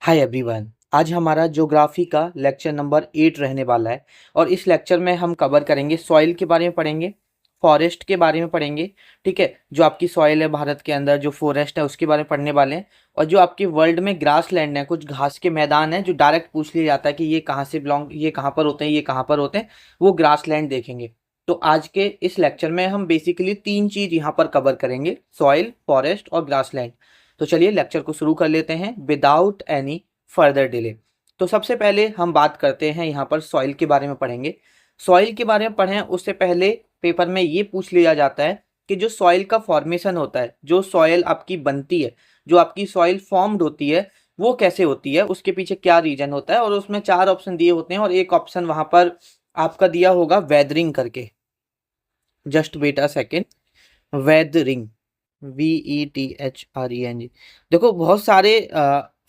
Hi everyone. आज हमारा geography का लेक्चर नंबर 8 रहने वाला है और इस लेक्चर में हम कवर करेंगे सॉइल के बारे में पढ़ेंगे, फॉरेस्ट के बारे में पढ़ेंगे। ठीक है, जो आपकी सॉइल है भारत के अंदर, जो फॉरेस्ट है उसके बारे में पढ़ने वाले हैं। और जो आपके वर्ल्ड में ग्रास लैंड है, कुछ घास के मैदान है जो डायरेक्ट पूछ लिया जाता है कि ये कहाँ से बिलोंग, ये कहाँ पर होते हैं, ये कहाँ पर होते हैं, वो ग्रास लैंड देखेंगे। तो आज के इस लेक्चर में हम बेसिकली 3 चीज यहाँ पर कवर करेंगे, सॉइल, फॉरेस्ट और ग्रास लैंड। तो चलिए लेक्चर को शुरू कर लेते हैं विदाउट एनी फर्दर डिले। तो सबसे पहले हम बात करते हैं, यहाँ पर सॉइल के बारे में पढ़ेंगे। सॉइल के बारे में पढ़ें उससे पहले पेपर में ये पूछ लिया जाता है कि जो सॉइल का फॉर्मेशन होता है, जो सॉइल आपकी बनती है, जो आपकी सॉइल फॉर्म्ड होती है, वो कैसे होती है, उसके पीछे क्या रीजन होता है। और उसमें 4 ऑप्शन दिए होते हैं और एक ऑप्शन वहां पर आपका दिया होगा वेदरिंग करके। Just wait a second. Weathering, VETHRENG। देखो बहुत सारे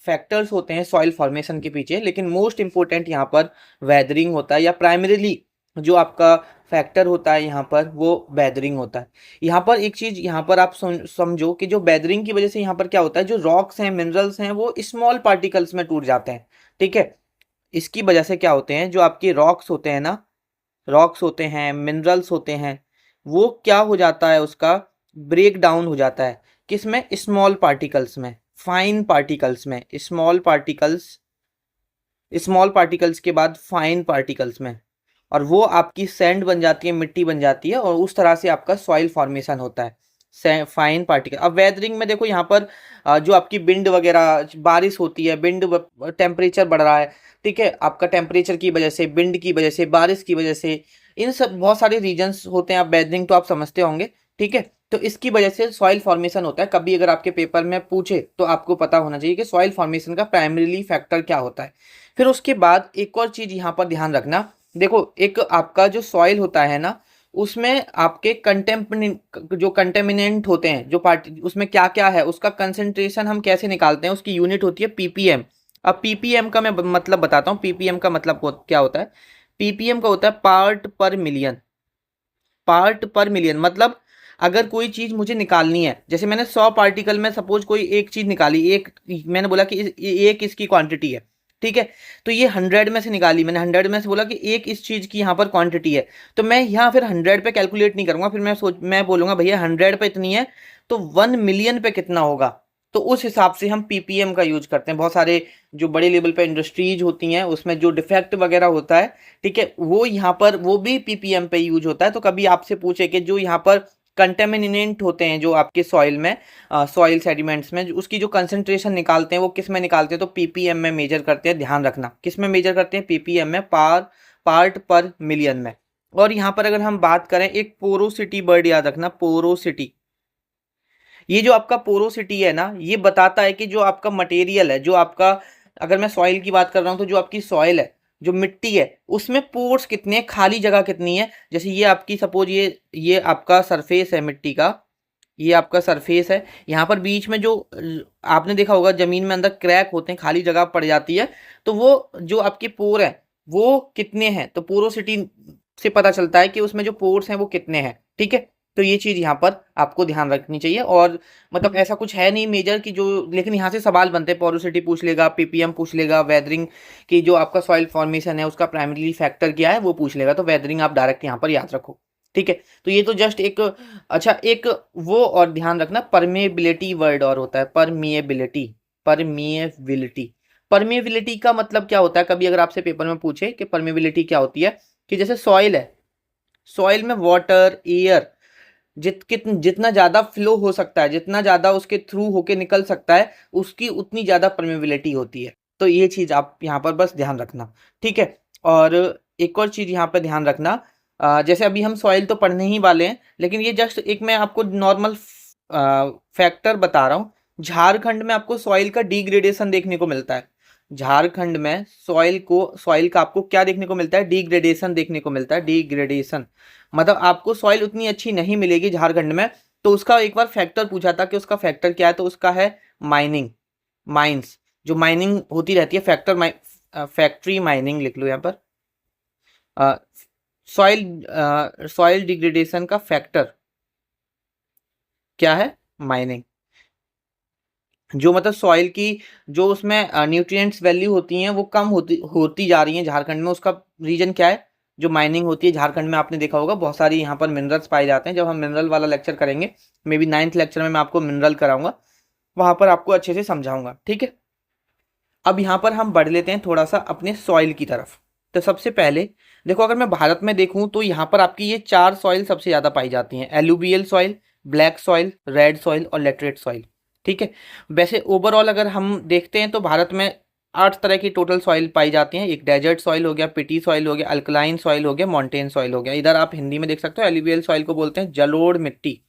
फैक्टर्स होते हैं सॉइल फॉर्मेशन के पीछे, लेकिन मोस्ट इंपॉर्टेंट यहाँ पर वेदरिंग होता है, या प्राइमरीली जो आपका फैक्टर होता है यहाँ पर वो वेदरिंग होता है। यहाँ पर एक चीज यहाँ पर आप समझो कि जो वेदरिंग की वजह से यहाँ पर क्या होता है, जो रॉक्स हैं, मिनरल्स हैं, वो स्मॉल पार्टिकल्स में टूट जाते हैं। ठीक है, इसकी वजह से क्या होते हैं, जो आपके रॉक्स होते हैं ना, रॉक्स होते हैं, मिनरल्स होते हैं, वो क्या हो जाता है, उसका ब्रेक डाउन हो जाता है। किसमें? स्मॉल पार्टिकल्स में, फाइन पार्टिकल्स में। स्मॉल पार्टिकल्स के बाद फाइन पार्टिकल्स में, और वो आपकी सैंड बन जाती है, मिट्टी बन जाती है, और उस तरह से आपका सॉइल फॉर्मेशन होता है, फाइन पार्टिकल। अब वेदरिंग में देखो यहाँ पर जो आपकी विंड वगैरह, बारिश होती है, विंड, टेम्परेचर बढ़ रहा है, ठीक है, आपका टेम्परेचर की वजह से, विंड की वजह से, बारिश की वजह से, इन सब बहुत सारे रीजंस होते हैं। आप वेदरिंग तो आप समझते होंगे, ठीक है। तो इसकी वजह से सॉइल फॉर्मेशन होता है। कभी अगर आपके पेपर में पूछे तो आपको पता होना चाहिए कि सॉइल फॉर्मेशन का प्राइमरीली फैक्टर क्या होता है। फिर उसके बाद एक और चीज यहाँ पर ध्यान रखना। देखो, एक आपका जो सॉइल होता है ना, उसमें आपके कंटेमिनेंट होते हैं, जो पार्टी, उसमें क्या क्या है, उसका कंसेंट्रेशन हम कैसे निकालते हैं, उसकी यूनिट होती है पीपीएम। अब पीपीएम का मैं मतलब बताता हूँ, पीपीएम का मतलब क्या होता है। पीपीएम का होता है पार्ट पर मिलियन। पार्ट पर मिलियन मतलब अगर कोई चीज मुझे निकालनी है, जैसे मैंने 100 पार्टिकल में सपोज कोई एक चीज निकाली, एक मैंने बोला कि एक इसकी क्वांटिटी है, ठीक है। तो ये 100 में से निकाली मैंने, 100 में से बोला कि एक इस चीज की यहाँ पर क्वांटिटी है। तो मैं यहाँ फिर 100 पे कैलकुलेट नहीं करूंगा, फिर मैं बोलूंगा भैया 100 पे इतनी है, तो 1 मिलियन पे कितना होगा। तो उस हिसाब से हम पीपीएम का यूज करते हैं। बहुत सारे जो बड़े लेवल पे इंडस्ट्रीज होती हैं, उसमें जो डिफेक्ट वगैरह होता है, ठीक है, वो यहाँ पर वो भी पीपीएम पे यूज होता है। तो कभी आपसे पूछे कि जो यहाँ पर कंटेमिनेंट होते हैं जो आपके सॉइल में, सॉइल सेडिमेंट्स में, उसकी जो कंसेंट्रेशन निकालते हैं वो किस में निकालते हैं, तो पीपीएम में मेजर करते हैं। ध्यान रखना, किस में मेजर करते हैं? पीपीएम में, पार्ट पर मिलियन में। और यहाँ पर अगर हम बात करें, एक पोरोसिटी वर्ड याद रखना, पोरोसिटी। ये जो आपका पोरोसिटी है ना, ये बताता है कि जो आपका मटेरियल है, जो आपका, अगर मैं सॉइल की बात कर रहा हूँ तो जो आपकी सॉइल है, जो मिट्टी है, उसमें पोर्स कितने हैं, खाली जगह कितनी है। जैसे ये आपकी सपोज ये आपका सरफेस है मिट्टी का, ये आपका सरफेस है। यहाँ पर बीच में जो आपने देखा होगा जमीन में अंदर क्रैक होते हैं, खाली जगह पड़ जाती है, तो वो जो आपके पोर है वो कितने हैं, तो पोरोसिटी से पता चलता है कि उसमें जो पोर्स हैं वो कितने हैं, ठीक है। तो ये चीज यहाँ पर आपको ध्यान रखनी चाहिए। और मतलब ऐसा कुछ है नहीं मेजर की जो, लेकिन यहाँ से सवाल बनते हैं, पोरोसिटी पूछ लेगा, पीपीएम पूछ लेगा, वेदरिंग की जो आपका सॉइल फॉर्मेशन है उसका प्राइमरी फैक्टर क्या है वो पूछ लेगा, तो वेदरिंग आप डायरेक्ट यहाँ पर याद रखो, ठीक है। तो ये तो जस्ट एक, अच्छा एक वो, और ध्यान रखना परमेबिलिटी वर्ड और होता है, परमिएबिलिटी। परमिएबिलिटी, परमिएबिलिटी का मतलब क्या होता है, कभी अगर आपसे पेपर में पूछे कि परमिएबिलिटी क्या होती है, कि जैसे सॉइल है, सॉइल में वाटर, एयर, जितना ज्यादा फ्लो हो सकता है, जितना ज्यादा उसके थ्रू होके निकल सकता है, उसकी उतनी ज्यादा परमेबिलिटी होती है। तो ये चीज आप यहाँ पर बस ध्यान रखना, ठीक है। और एक और चीज यहाँ पर ध्यान रखना, जैसे अभी हम सॉइल तो पढ़ने ही वाले हैं, लेकिन ये जस्ट एक मैं आपको नॉर्मल फैक्टर बता रहा हूँ। झारखंड में आपको सॉइल का डिग्रेडेशन देखने को मिलता है। झारखंड में सॉइल का आपको क्या देखने को मिलता है? डिग्रेडेशन देखने को मिलता है, डिग्रेडेशन। मतलब आपको सॉइल उतनी अच्छी नहीं मिलेगी झारखंड में। तो उसका एक बार फैक्टर पूछा था कि उसका फैक्टर क्या है, तो उसका है माइनिंग, माइंस, जो माइनिंग होती रहती है, फैक्ट्री माइनिंग लिख लो यहाँ पर। सॉइल सॉइल डिग्रेडेशन का फैक्टर क्या है? माइनिंग। जो मतलब सॉइल की जो उसमें न्यूट्रिएंट्स वैल्यू होती हैं वो कम होती होती जा रही हैं झारखंड में। उसका रीजन क्या है? जो माइनिंग होती है झारखंड में, आपने देखा होगा बहुत सारी यहाँ पर मिनरल्स पाए जाते हैं। जब हम मिनरल वाला लेक्चर करेंगे, मे बी 9th लेक्चर में मैं आपको मिनरल कराऊंगा, वहां पर आपको अच्छे से समझाऊंगा, ठीक है। अब यहाँ पर हम बढ़ लेते हैं थोड़ा सा अपने सॉइल की तरफ। तो सबसे पहले देखो, अगर मैं भारत में देखूं तो यहाँ पर आपकी ये 4 सॉइल सबसे ज़्यादा पाई जाती हैं: alluvial soil, black soil, red soil और लेटरेट सॉइल, ठीक है। वैसे ओवरऑल अगर हम देखते हैं तो भारत में 8 तरह की टोटल सॉइल पाई जाती हैं। एक डेजर्ट सॉइल हो गया, पिटी सॉइल हो गया, अल्कलाइन सॉइल हो गया, माउंटेन सॉइल हो गया। इधर आप हिंदी में देख सकते हो, एलुवियल सॉइल को बोलते हैं जलोढ़ मिट्टी,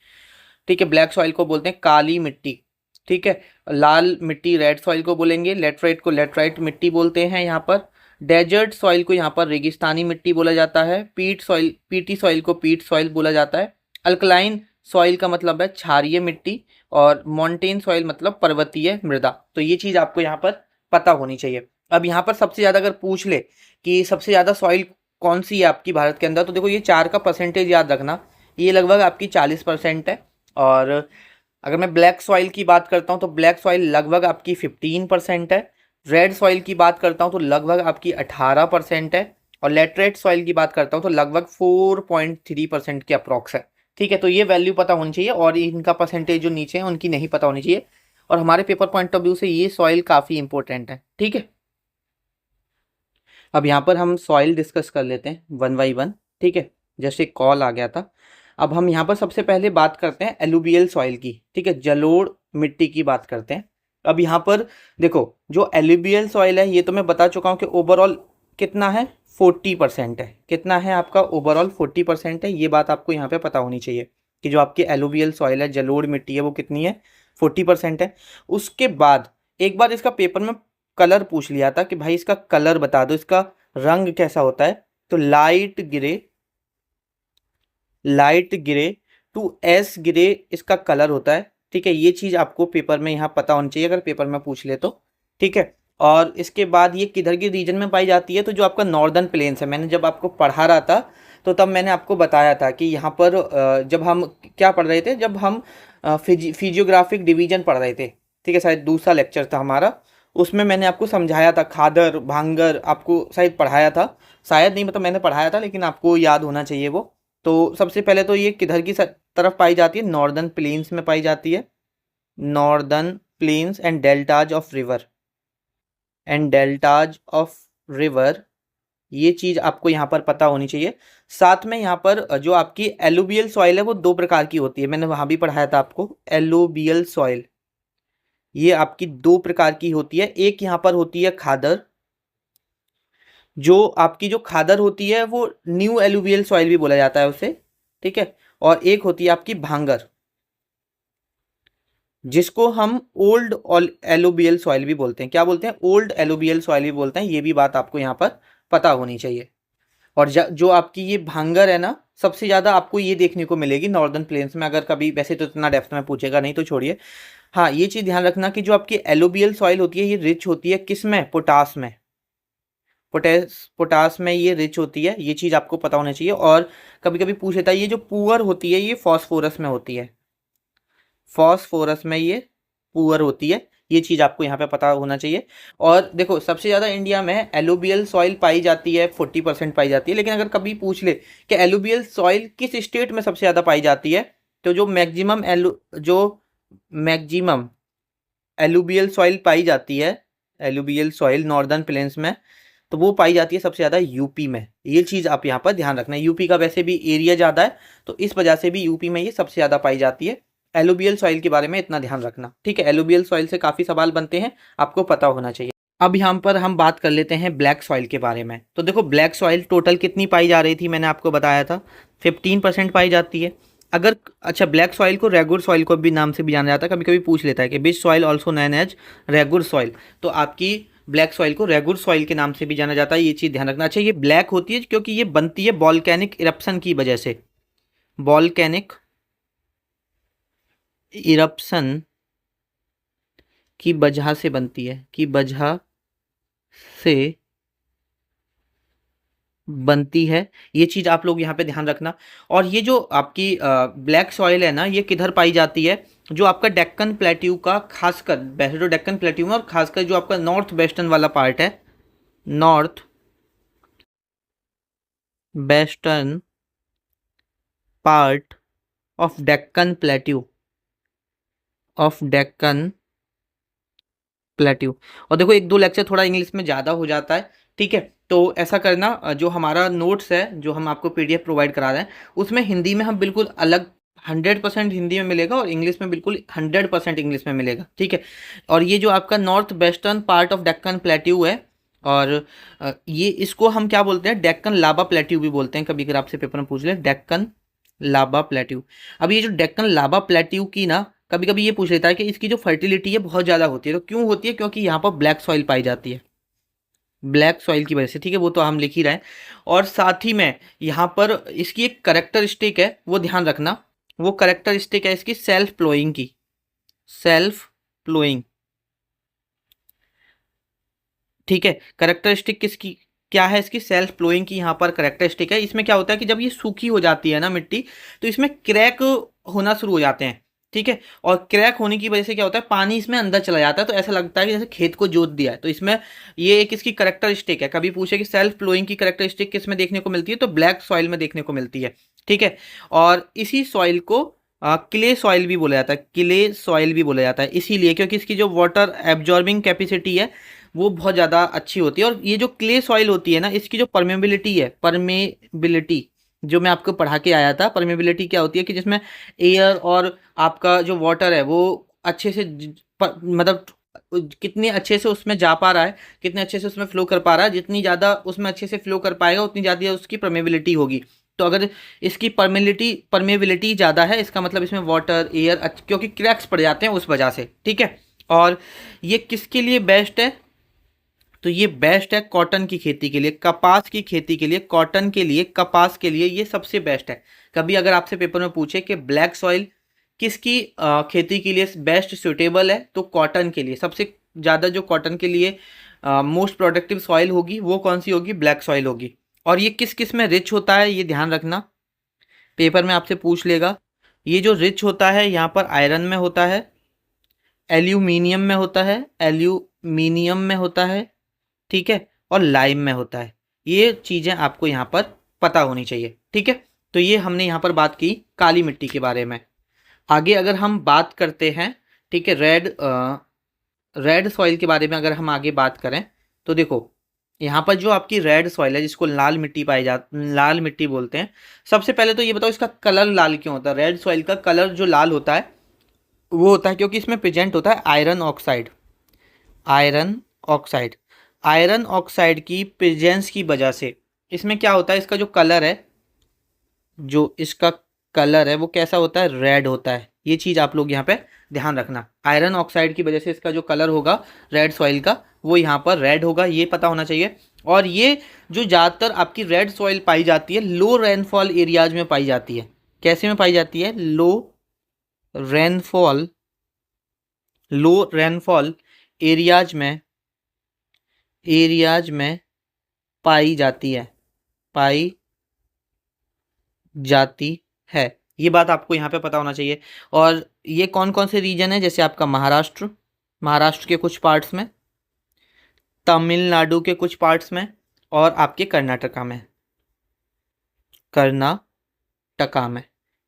ठीक है। ब्लैक सॉइल को बोलते हैं काली मिट्टी, ठीक है। लाल मिट्टी रेड सॉइल को बोलेंगे। लेटराइट को लेटराइट मिट्टी बोलते हैं यहाँ पर। डेजर्ट सॉइल को यहाँ पर रेगिस्तानी मिट्टी बोला जाता है। पीटी सॉइल को पीट सॉइल बोला जाता है। अल्कलाइन सॉइल का मतलब है क्षारीय मिट्टी, और माउंटेन सॉइल मतलब पर्वतीय मृदा। तो ये चीज़ आपको यहाँ पर पता होनी चाहिए। अब यहाँ पर सबसे ज़्यादा अगर पूछ ले कि सबसे ज़्यादा सॉइल कौन सी है आपकी भारत के अंदर, तो देखो ये 4 का परसेंटेज याद रखना, ये लगभग आपकी 40% है। और अगर मैं ब्लैक सॉइल की बात करता हूँ तो ब्लैक सॉइल लगभग आपकी 15% है। रेड सॉइल की बात करता हूँ तो लगभग आपकी 18% है। और लेटरेट सॉइल की बात करता हूँ तो लगभग 4.3% के अप्रॉक्स है, ठीक है। तो ये वैल्यू पता होनी चाहिए, और इनका परसेंटेज जो नीचे है उनकी नहीं पता होनी चाहिए। और हमारे पेपर पॉइंट ऑफ व्यू से ये सॉइल काफ़ी इंपॉर्टेंट है, ठीक है। अब यहाँ पर हम सॉइल डिस्कस कर लेते हैं वन बाई वन, ठीक है। जैसे कॉल आ गया था। अब हम यहाँ पर सबसे पहले बात करते हैं एलुवियल सॉइल की, ठीक है, जलोढ़ मिट्टी की बात करते हैं। अब यहाँ पर देखो, जो एलुवियल सॉइल है ये तो मैं बता चुका हूँ कि ओवरऑल कितना है, 40% है। कितना है आपका? ओवरऑल 40% है। ये बात आपको यहाँ पे पता होनी चाहिए कि जो आपकी एलुवियल सॉइल है, जलोढ़ मिट्टी है, वो कितनी है, 40% है। उसके बाद एक बार इसका पेपर में कलर पूछ लिया था कि भाई इसका कलर बता दो, इसका रंग कैसा होता है। तो light grey to ash grey इसका कलर होता है, ठीक है। ये चीज़ आपको पेपर में यहाँ पता होनी चाहिए, अगर पेपर में पूछ ले तो, ठीक है। और इसके बाद ये किधर के रीजन में पाई जाती है, तो जो आपका नॉर्दर्न प्लेन्स है, मैंने जब आपको पढ़ा रहा था तो तब मैंने आपको बताया था कि यहाँ पर जब हम क्या पढ़ रहे थे, जब हम फिजियोग्राफिक डिवीजन पढ़ रहे थे, ठीक है, शायद दूसरा लेक्चर था हमारा, उसमें मैंने आपको समझाया था खादर भांगर, आपको शायद पढ़ाया था, शायद नहीं, मतलब मैंने पढ़ाया था, लेकिन आपको याद होना चाहिए वो। तो सबसे पहले तो ये किधर की तरफ पाई जाती है, नॉर्दर्न प्लेन्स में पाई जाती है। Northern plains and deltas of river, ये चीज़ आपको यहाँ पर पता होनी चाहिए। साथ में यहाँ पर जो आपकी एलुवियल सॉइल है वो 2 प्रकार की होती है, मैंने वहाँ भी पढ़ाया था आपको। एलुवियल सॉइल ये आपकी 2 प्रकार की होती है। एक यहाँ पर होती है खादर, जो आपकी जो खादर होती है वो न्यू एलुवियल सॉइल भी बोला जाता है उसे, ठीक है। और एक होती है आपकी भांगर, जिसको हम ओल्ड एलुवियल सॉइल भी बोलते हैं। क्या बोलते हैं? ओल्ड एलुवियल सॉइल भी बोलते हैं। ये भी बात आपको यहाँ पर पता होनी चाहिए। और जो आपकी ये भांगर है ना, सबसे ज़्यादा आपको ये देखने को मिलेगी नॉर्दर्न प्लेन्स में, अगर कभी, वैसे तो इतना डेप्थ में पूछेगा नहीं तो छोड़िए। हाँ, ये चीज़ ध्यान रखना कि जो आपकी एलुवियल सॉइल होती है ये रिच होती है किस में? पोटास में। पोटास में ये रिच होती है, ये चीज़ आपको पता होना चाहिए। और कभी कभी पूछ लेता है, ये जो पुअर होती है ये फॉस्फोरस में होती है, फॉस्फोरस में ये पुअर होती है। ये चीज़ आपको यहाँ पे पता होना चाहिए। और देखो, सबसे ज़्यादा इंडिया में एलुवियल सॉइल पाई जाती है, 40% पाई जाती है। लेकिन अगर कभी पूछ ले कि एलुवियल सॉइल किस स्टेट में सबसे ज़्यादा पाई जाती है, तो जो मैक्सिमम एलुवियल सॉइल पाई जाती है, एलुवियल सॉइल नॉर्दर्न प्लेन्स में, तो वो पाई जाती है सबसे ज़्यादा यूपी में। ये चीज़ आप यहाँ पर ध्यान रखना है। यूपी का वैसे भी एरिया ज़्यादा है, तो इस वजह से भी यूपी में ये सबसे ज़्यादा पाई जाती है। एलुवियल सॉइल के बारे में इतना ध्यान रखना, ठीक है। एलुवियल सॉइल से काफ़ी सवाल बनते हैं, आपको पता होना चाहिए। अब यहाँ पर हम बात कर लेते हैं ब्लैक सॉइल के बारे में। तो देखो, ब्लैक सॉइल टोटल कितनी पाई जा रही थी, मैंने आपको बताया था 15% पाई जाती है। अगर अच्छा, ब्लैक सॉइल को रेगुर सॉइल को भी नाम से भी जाना जाता है। कभी कभी पूछ लेता है कि which soil also known as regur soil, तो आपकी ब्लैक सॉइल को रेगुर सॉइल के नाम से भी जाना जाता है। ये चीज़ ध्यान रखना। अच्छा, ये ब्लैक होती है क्योंकि ये बनती है वॉल्केनिक इरप्शन की वजह से। वॉल्केनिक इरप्शन की वजह से बनती है, की वजह से बनती है। ये चीज़ आप लोग यहाँ पे ध्यान रखना। और ये जो आपकी ब्लैक सॉइल है ना, ये किधर पाई जाती है? जो आपका डेक्कन प्लेट्यू का खासकर, वैसे तो डेक्कन प्लेट्यू में और खासकर जो आपका नॉर्थ वेस्टर्न वाला पार्ट है, north western part of Deccan plateau, of Deccan plateau. और देखो एक दो लेक्चर थोड़ा इंग्लिश में ज़्यादा हो जाता है, ठीक है, तो ऐसा करना, जो हमारा नोट्स है जो हम आपको पीडीएफ प्रोवाइड करा रहे हैं उसमें हिंदी में हम बिल्कुल अलग 100% हिंदी में मिलेगा और इंग्लिश में बिल्कुल 100% इंग्लिश में मिलेगा, ठीक है। और ये जो आपका north western part of Deccan plateau है, और ये इसको हम क्या बोलते हैं, डेक्कन लाबा प्लेट्यू भी बोलते हैं, कभी अगर आपसे पेपर में पूछ ले डेक्कन लाबा प्लेट्यू। अब ये जो डेक्कन लाबा प्लेट्यू की ना, कभी कभी ये पूछ लेता है कि इसकी जो फर्टिलिटी है बहुत ज़्यादा होती है, तो क्यों होती है, क्योंकि यहाँ पर ब्लैक सॉइल पाई जाती है, ब्लैक सॉइल की वजह से, ठीक है, वो तो हम लिख ही रहे हैं। और साथ ही में यहाँ पर इसकी एक करेक्टरिस्टिक है, वो ध्यान रखना, वो करेक्टरिस्टिक है इसकी सेल्फ प्लोइंग की, सेल्फ प्लोइंग, ठीक है। करेक्टरिस्टिक किसकी, क्या है इसकी, सेल्फ प्लोइंग की यहाँ पर करेक्टरिस्टिक है। इसमें क्या होता है कि जब ये सूखी हो जाती है ना मिट्टी, तो इसमें क्रैक होना शुरू हो जाते हैं, ठीक है। और क्रैक होने की वजह से क्या होता है, पानी इसमें अंदर चला जाता है, तो ऐसा लगता है कि जैसे खेत को जोत दिया है। तो इसमें ये एक इसकी करेक्टरिस्टिक है। कभी पूछे कि सेल्फ फ्लोइंग की करेक्टरिस्टिक किस में देखने को मिलती है, तो ब्लैक सॉइल में देखने को मिलती है, ठीक है। और इसी सॉइल को क्ले सॉइल भी बोला जाता है, क्ले सॉइल भी बोला जाता है, इसीलिए क्योंकि इसकी जो वाटर एब्जॉर्बिंग कैपेसिटी है वो बहुत ज़्यादा अच्छी होती है। और ये जो क्ले सॉइल होती है ना, इसकी जो परमेबिलिटी है, परमेबिलिटी जो मैं आपको पढ़ा के आया था, परमेबिलिटी क्या होती है कि जिसमें एयर और आपका जो वाटर है वो अच्छे से मतलब कितने अच्छे से उसमें जा पा रहा है, कितने अच्छे से उसमें फ्लो कर पा रहा है, जितनी ज़्यादा उसमें अच्छे से फ्लो कर पाएगा उतनी ज़्यादा उसकी परमेबिलिटी होगी। तो अगर इसकी परमेबिलिटी ज़्यादा है, इसका मतलब इसमें वाटर एयर, क्योंकि क्रैक्स पड़ जाते हैं उस वजह से, ठीक है। और ये किसके लिए बेस्ट है, तो ये बेस्ट है कॉटन की खेती के लिए, कपास की खेती के लिए, कॉटन के लिए, कपास के लिए ये सबसे बेस्ट है। कभी अगर आपसे पेपर में पूछे कि ब्लैक सॉइल किसकी खेती के लिए बेस्ट सुटेबल है, तो कॉटन के लिए सबसे ज़्यादा जो कॉटन के लिए मोस्ट प्रोडक्टिव सॉइल होगी वो कौन सी होगी, ब्लैक सॉइल होगी। और ये किस किस में रिच होता है, ये ध्यान रखना, पेपर में आपसे पूछ लेगा। ये जो रिच होता है यहाँ पर आयरन में होता है, एल्यूमिनियम में होता है, एल्यूमिनियम में होता है, ठीक है, और लाइम में होता है। ये चीज़ें आपको यहाँ पर पता होनी चाहिए, ठीक है। तो ये हमने यहाँ पर बात की काली मिट्टी के बारे में। आगे अगर हम बात करते हैं, ठीक है, रेड सॉइल के बारे में अगर हम आगे बात करें, तो देखो यहाँ पर जो आपकी रेड सॉइल है जिसको लाल मिट्टी लाल मिट्टी बोलते हैं, सबसे पहले तो ये बताओ इसका कलर लाल क्यों होता है। रेड सॉइल का कलर जो लाल होता है वो होता है क्योंकि इसमें प्रेजेंट होता है iron oxide, iron oxide, iron oxide की प्रेजेंस की वजह से इसमें क्या होता है, इसका जो कलर है, जो इसका कलर है वो कैसा होता है, रेड होता है। ये चीज़ आप लोग यहाँ पे ध्यान रखना, आयरन ऑक्साइड की वजह से इसका जो कलर होगा रेड सॉइल का वो यहाँ पर रेड होगा, ये पता होना चाहिए। और ये जो ज़्यादातर आपकी रेड सॉइल पाई जाती है लो रेनफॉल एरियाज में पाई जाती है। कैसे में पाई जाती है, लो रेनफॉल, लो रेनफॉल एरियाज में पाई जाती है, पाई जाती है। ये बात आपको यहाँ पे पता होना चाहिए। और ये कौन कौन से रीजन है, जैसे आपका महाराष्ट्र के कुछ पार्ट्स में, तमिलनाडु के कुछ पार्ट्स में, और आपके कर्नाटका में।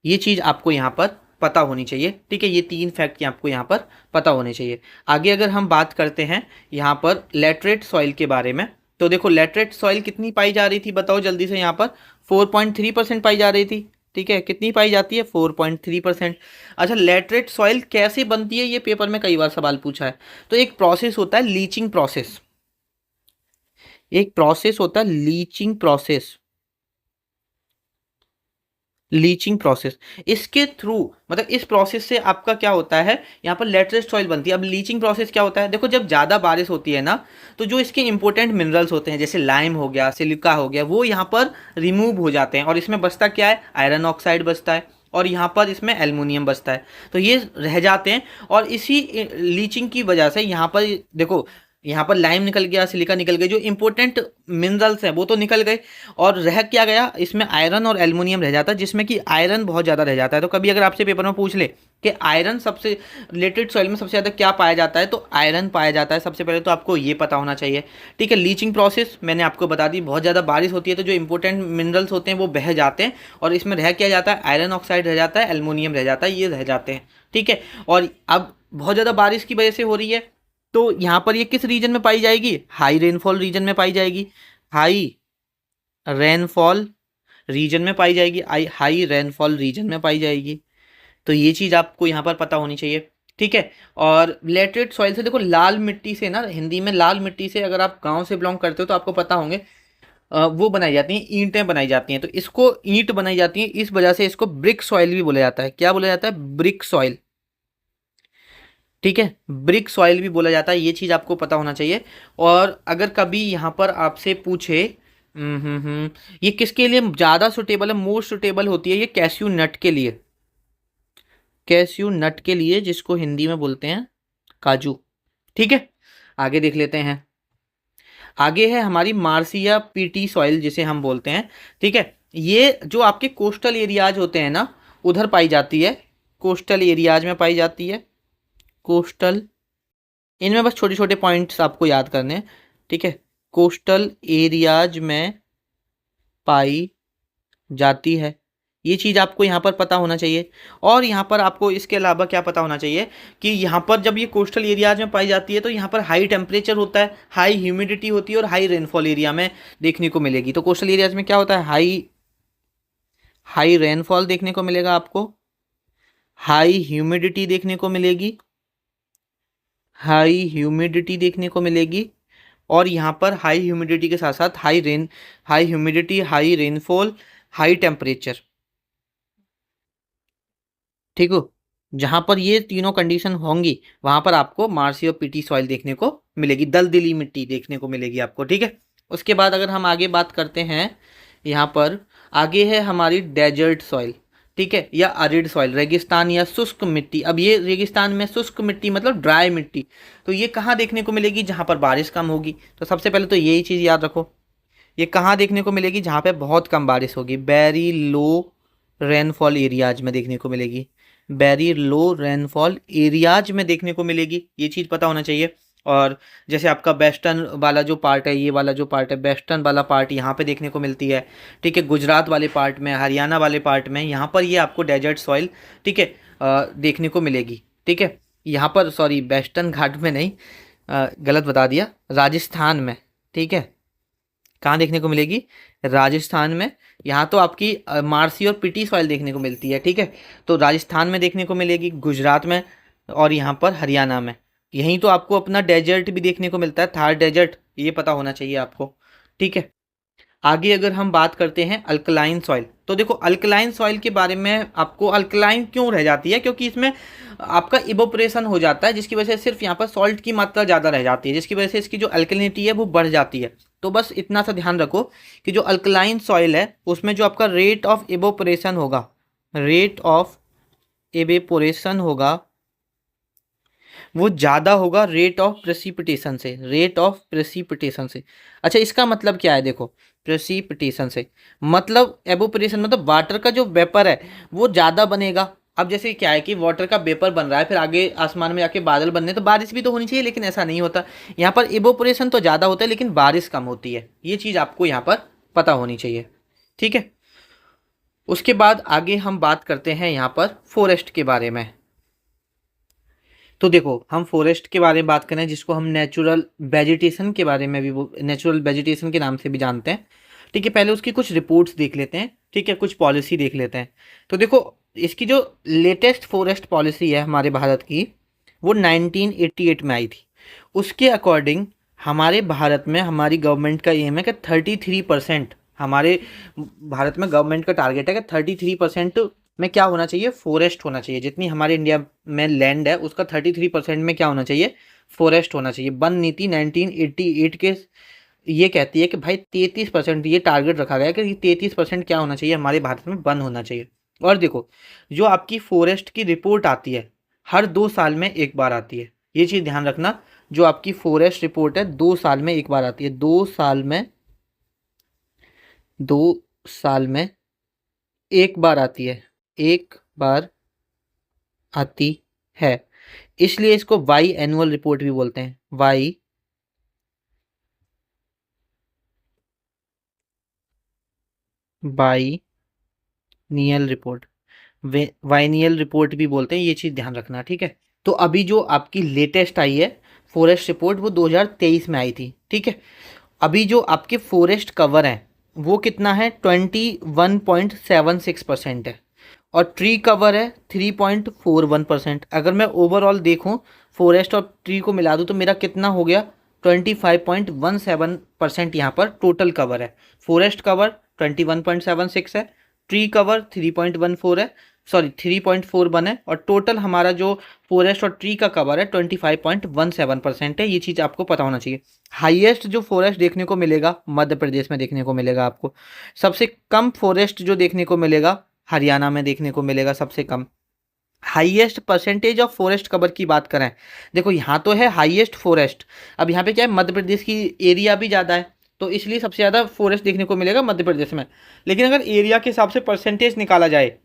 ये चीज़ आपको यहाँ पर पता होनी चाहिए, ठीक है। ये 3 फैक्ट आपको यहाँ पर पता होने चाहिए। आगे अगर हम बात करते हैं यहाँ पर लेटरेट सॉइल के बारे में, तो देखो लेटरेट सॉइल कितनी पाई जा रही थी, बताओ जल्दी से, यहाँ पर 4.3% पाई जा रही थी, ठीक है। कितनी पाई जाती है, 4.3%। अच्छा, लेटरेट सॉइल कैसे बनती है, ये पेपर में कई बार सवाल पूछा है। तो एक प्रोसेस होता है लीचिंग प्रोसेस, एक प्रोसेस होता है लीचिंग प्रोसेस, लीचिंग प्रोसेस। इसके थ्रू मतलब इस प्रोसेस से आपका क्या होता है, यहाँ पर लेटरेट सॉइल बनती है। अब लीचिंग प्रोसेस क्या होता है, देखो जब ज़्यादा बारिश होती है ना, तो जो इसके इंपॉर्टेंट मिनरल्स होते हैं जैसे लाइम हो गया, सिलिका हो गया, वो यहाँ पर रिमूव हो जाते हैं और इसमें बचता क्या है, आयरन ऑक्साइड बचता है और यहाँ पर इसमें एल्युमिनियम बचता है, तो ये रह जाते हैं। और इसी लीचिंग की वजह से यहाँ पर देखो यहाँ पर लाइम निकल गया, सिलिका निकल गई, जो इंपॉर्टेंट मिनरल्स हैं वो तो निकल गए, और रह क्या गया इसमें, आयरन और एल्युमिनियम रह जाता है, जिसमें कि आयरन बहुत ज़्यादा रह जाता है। तो कभी अगर आपसे पेपर में पूछ ले कि आयरन सबसे रिलेटेड सॉइल में सबसे ज़्यादा क्या पाया जाता है, तो आयरन पाया जाता है सबसे पहले, तो आपको ये पता होना चाहिए। ठीक है, लीचिंग प्रोसेस मैंने आपको बता दी, बहुत ज़्यादा बारिश होती है तो जो इंपॉर्टेंट मिनरल्स होते हैं वो बह जाते हैं, और इसमें रह क्या जाता है, आयरन ऑक्साइड रह जाता है, एल्युमिनियम रह जाता है, ये रह जाते हैं। ठीक है, और अब बहुत ज़्यादा बारिश की वजह से हो रही है, तो यहाँ पर ये किस रीजन में पाई जाएगी, हाई रेनफॉल रीजन में पाई जाएगी, हाई रेनफॉल रीजन में पाई जाएगी, हाई रेनफॉल रीजन में पाई जाएगी। तो ये चीज़ आपको यहाँ पर पता होनी चाहिए। ठीक है, और लेटरेट सॉइल से देखो, लाल मिट्टी से ना, हिंदी में लाल मिट्टी से, अगर आप गांव से बिलोंग करते हो तो आपको पता होंगे, वो बनाई जाती हैं, ईंटें बनाई जाती हैं, तो इसको ईंट बनाई जाती हैं, इस वजह से इसको ब्रिक सॉइल भी बोला जाता है। क्या बोला जाता है, ब्रिक सॉइल। ठीक है, ब्रिक सॉइल भी बोला जाता है, ये चीज़ आपको पता होना चाहिए। और अगर कभी यहाँ पर आपसे पूछे, ये किसके लिए ज़्यादा सुटेबल है, मोस्ट सुटेबल होती है, ये कैस्यू नट के लिए, कैस्यू नट के लिए, जिसको हिंदी में बोलते हैं काजू। ठीक है, आगे देख लेते हैं। आगे है हमारी मार्सिया पीटी सॉइल, जिसे हम बोलते हैं। ठीक है, ये जो आपके कोस्टल एरियाज होते हैं ना, उधर पाई जाती है, कोस्टल एरियाज में पाई जाती है, कोस्टल, इनमें बस छोटे छोटे पॉइंट्स आपको याद करने हैं। ठीक है, कोस्टल एरियाज में पाई जाती है, ये चीज़ आपको यहाँ पर पता होना चाहिए। और यहाँ पर आपको इसके अलावा क्या पता होना चाहिए कि यहाँ पर जब ये कोस्टल एरियाज में पाई जाती है तो यहाँ पर हाई टेम्परेचर होता है, हाई ह्यूमिडिटी होती है, और हाई रेनफॉल एरिया में देखने को मिलेगी। तो कोस्टल एरियाज में क्या होता है, हाई हाई रेनफॉल देखने को मिलेगा आपको, हाई ह्यूमिडिटी देखने को मिलेगी, हाई ह्यूमिडिटी देखने को मिलेगी, और यहाँ पर हाई ह्यूमिडिटी के साथ साथ high humidity, high rainfall, high temperature. ठीक हो, जहाँ पर ये तीनों कंडीशन होंगी वहाँ पर आपको मार्सी और पीटी सॉइल देखने को मिलेगी, दलदली मिट्टी देखने को मिलेगी आपको। ठीक है, उसके बाद अगर हम आगे बात करते हैं, यहाँ पर आगे है हमारी डेजर्ट सॉइल। ठीक है, या अरिड सॉइल, रेगिस्तान या शुष्क मिट्टी। अब ये रेगिस्तान में शुष्क मिट्टी मतलब ड्राई मिट्टी, तो ये कहाँ देखने को मिलेगी, जहाँ पर बारिश कम होगी। तो सबसे पहले तो यही चीज़ याद रखो, ये कहाँ देखने को मिलेगी, जहाँ पे बहुत कम बारिश होगी, वेरी लो रेनफॉल एरियाज में देखने को मिलेगी, वेरी लो रेनफॉल एरियाज में देखने को मिलेगी, ये चीज़ पता होना चाहिए। और जैसे आपका वेस्टर्न वाला जो पार्ट है, ये वाला जो पार्ट है, वेस्टर्न वाला पार्ट यहाँ पे देखने को मिलती है। ठीक है, गुजरात वाले पार्ट में, हरियाणा वाले पार्ट में, यहाँ पर ये आपको डेजर्ट सॉइल, ठीक है, देखने को मिलेगी। ठीक है, यहाँ पर सॉरी, वेस्टर्न घाट में नहीं, गलत बता दिया, राजस्थान में। ठीक है, कहाँ देखने को मिलेगी, राजस्थान में। यहाँ तो आपकी मार्सी और पिटी सॉइल देखने को मिलती है। ठीक है, तो राजस्थान में देखने को मिलेगी, गुजरात में, और यहाँ पर हरियाणा में। यहीं तो आपको अपना डेजर्ट भी देखने को मिलता है, थार डेजर्ट, ये पता होना चाहिए आपको। ठीक है, आगे अगर हम बात करते हैं अल्कलाइन सॉइल, तो देखो अल्कलाइन सॉइल के बारे में, आपको अल्कलाइन क्यों रह जाती है, क्योंकि इसमें आपका इवोपरेशन हो जाता है, जिसकी वजह से सिर्फ यहाँ पर सॉल्ट की मात्रा ज़्यादा रह जाती है, जिसकी वजह से इसकी जो अल्कलिनिटी है वो बढ़ जाती है। तो बस इतना सा ध्यान रखो कि जो अल्कलाइन सॉइल है उसमें जो आपका रेट ऑफ इवोपरेशन होगा, रेट ऑफ इवेपोरेशन होगा, वो ज़्यादा होगा रेट ऑफ प्रेसिपिटेशन से, रेट ऑफ प्रेसिपिटेशन से। अच्छा, इसका मतलब क्या है, देखो प्रेसिपिटेशन से मतलब एवोपरेशन मतलब वाटर का जो वेपर है वो ज़्यादा बनेगा। अब जैसे क्या है कि वाटर का वेपर बन रहा है, फिर आगे आसमान में जाके बादल बनने, तो बारिश भी तो होनी चाहिए, लेकिन ऐसा नहीं होता। यहाँ पर इवोपरेशन तो ज़्यादा होता है लेकिन बारिश कम होती है, ये चीज़ आपको यहाँ पर पता होनी चाहिए। ठीक है, उसके बाद आगे हम बात करते हैं यहाँ पर फॉरेस्ट के बारे में। तो देखो, हम फॉरेस्ट के बारे में बात करें, जिसको हम नेचुरल वेजिटेशन के बारे में भी, नेचुरल वेजिटेशन के नाम से भी जानते हैं। ठीक है, पहले उसकी कुछ रिपोर्ट्स देख लेते हैं। ठीक है, कुछ पॉलिसी देख लेते हैं। तो देखो, इसकी जो लेटेस्ट फॉरेस्ट पॉलिसी है हमारे भारत की, वो 1988 में आई थी। उसके अकॉर्डिंग हमारे भारत में, हमारी गवर्नमेंट का एम है कि 33%, हमारे भारत में गवर्नमेंट का टारगेट है कि 33% में क्या होना चाहिए, फॉरेस्ट होना चाहिए। जितनी हमारे इंडिया में लैंड है उसका 33% में क्या होना चाहिए, फॉरेस्ट होना चाहिए। वन नीति 1988 के ये कहती है कि भाई 33%, ये टारगेट रखा गया है कि 33% क्या होना चाहिए, हमारे भारत में वन होना चाहिए। और देखो, जो आपकी फॉरेस्ट की रिपोर्ट आती है हर 2 साल में एक बार आती है, ये चीज़ ध्यान रखना, जो आपकी फॉरेस्ट रिपोर्ट है 2 साल में एक बार आती है, 2 साल में एक बार आती है, एक बार आती है, इसलिए इसको वाई एनुअल रिपोर्ट भी बोलते हैं, वाई बाईनियल रिपोर्ट, वाइनियल रिपोर्ट भी बोलते हैं, ये चीज़ ध्यान रखना, ठीक है। तो अभी जो आपकी लेटेस्ट आई है फॉरेस्ट रिपोर्ट वो 2023 में आई थी, ठीक है। अभी जो आपके फॉरेस्ट कवर है वो कितना है, 21.76% है, और ट्री कवर है 3.41%। अगर मैं ओवरऑल देखूं फॉरेस्ट और ट्री को मिला दूं तो मेरा कितना हो गया, 25.17% यहाँ पर टोटल कवर है। फॉरेस्ट कवर 21.76 है, ट्री कवर 3.14 है, सॉरी 3.41 है, और टोटल हमारा जो फॉरेस्ट और ट्री का कवर है 25.17% है। ये चीज़ आपको पता होना चाहिए। हाईएस्ट जो फॉरेस्ट देखने को मिलेगा मध्य प्रदेश में देखने को मिलेगा आपको, सबसे कम फॉरेस्ट जो देखने को मिलेगा हरियाणा में देखने को मिलेगा सबसे कम। Highest percentage of forest cover की बात करें, देखो यहाँ तो है हाईएस्ट फॉरेस्ट, अब यहाँ पे क्या है मध्य प्रदेश की एरिया भी ज़्यादा है तो इसलिए सबसे ज़्यादा फॉरेस्ट देखने को मिलेगा मध्य प्रदेश में। लेकिन अगर एरिया के हिसाब से परसेंटेज निकाला जाए,